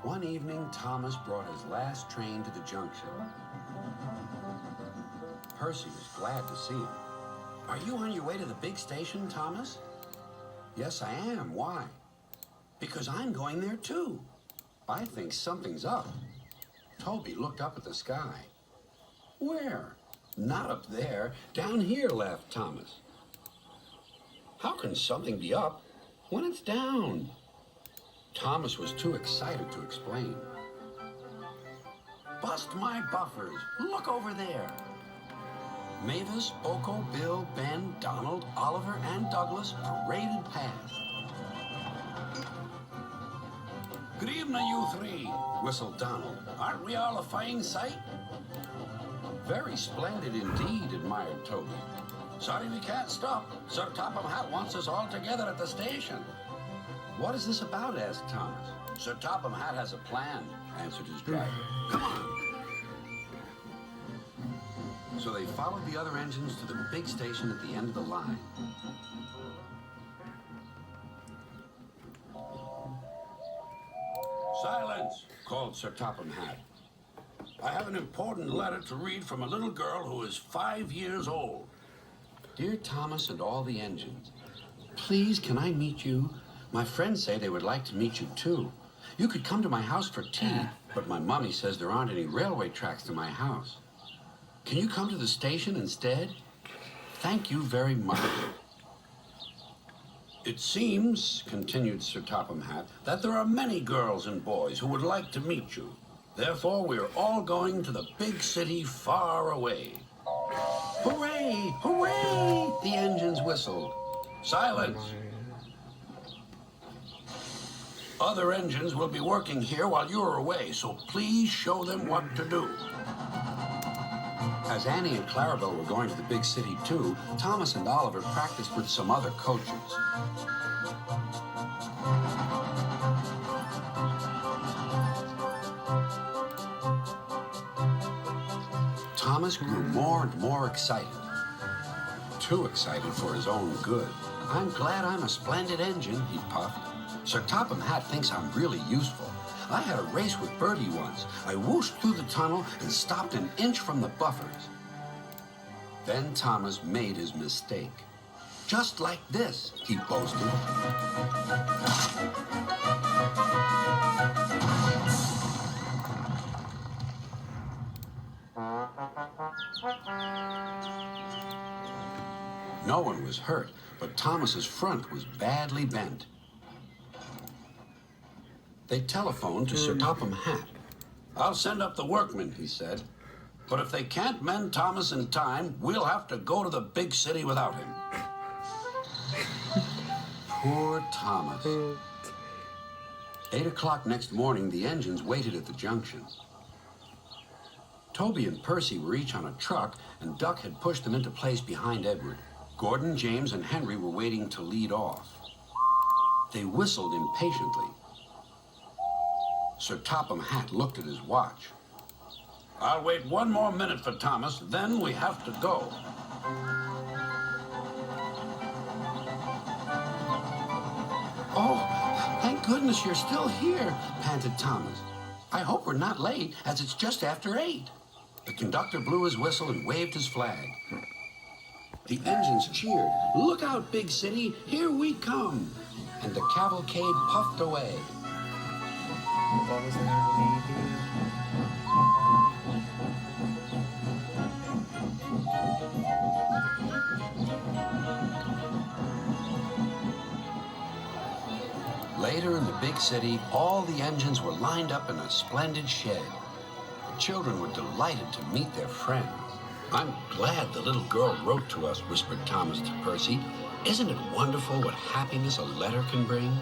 One evening, Thomas brought his last train to the junction. Percy was glad to see him. Are you on your way to the big station, Thomas? Yes, I am. Why? Because I'm going there too. I think something's up. Toby looked up at the sky. Where? Not up there. Down here, laughed Thomas. How can something be up when it's down? Thomas was too excited to explain. Bust my buffers. Look over there. Mavis, Boko, Bill, Ben, Donald, Oliver, and Douglas paraded past. Good evening, you three, whistled Donald. Aren't we all a fine sight? Very splendid indeed, admired Toby. Sorry we can't stop. Sir Topham Hatt wants us all together at the station. What is this about? Asked Thomas. Sir Topham Hatt has a plan, answered his driver. Come on. So they followed the other engines to the big station at the end of the line. Silence, called Sir Topham Hatt. I have an important letter to read from a little girl who is 5 years old. Dear Thomas and all the engines, please, can I meet you? My friends say they would like to meet you too. You could come to my house for tea, but my mommy says there aren't any railway tracks to my house. Can you come to the station instead? Thank you very much. It seems, continued Sir Topham Hatt, that there are many girls and boys who would like to meet you. Therefore, we are all going to the big city far away. Hooray! Hooray! The engines whistled. Silence! Other engines will be working here while you are away, so please show them what to do. As Annie and Clarabelle were going to the big city too, Thomas and Oliver practiced with some other coaches. Thomas grew more and more excited. Too excited for his own good. I'm glad I'm a splendid engine, he puffed. Sir Topham Hatt thinks I'm really useful. I had a race with Bertie once. I whooshed through the tunnel and stopped an inch from the buffers. Then Thomas made his mistake. Just like this, he boasted. No one was hurt, but Thomas's front was badly bent. They telephoned to Sir Topham Hatt. I'll send up the workmen, he said. But if they can't mend Thomas in time, we'll have to go to the big city without him. Poor Thomas. 8 o'clock next morning, the engines waited at the junction. Toby and Percy were each on a truck, and Duck had pushed them into place behind Edward. Gordon, James, and Henry were waiting to lead off. They whistled impatiently. Sir Topham Hatt looked at his watch. I'll wait 1 more minute for Thomas, then we have to go. Oh, thank goodness you're still here, panted Thomas. I hope we're not late, as it's just after 8. The conductor blew his whistle and waved his flag. The engines cheered. Look out, big city, here we come. And the cavalcade puffed away. What was that? Later in the big city, all the engines were lined up in a splendid shed. The children were delighted to meet their friends. I'm glad the little girl wrote to us, whispered Thomas to Percy. Isn't it wonderful what happiness a letter can bring?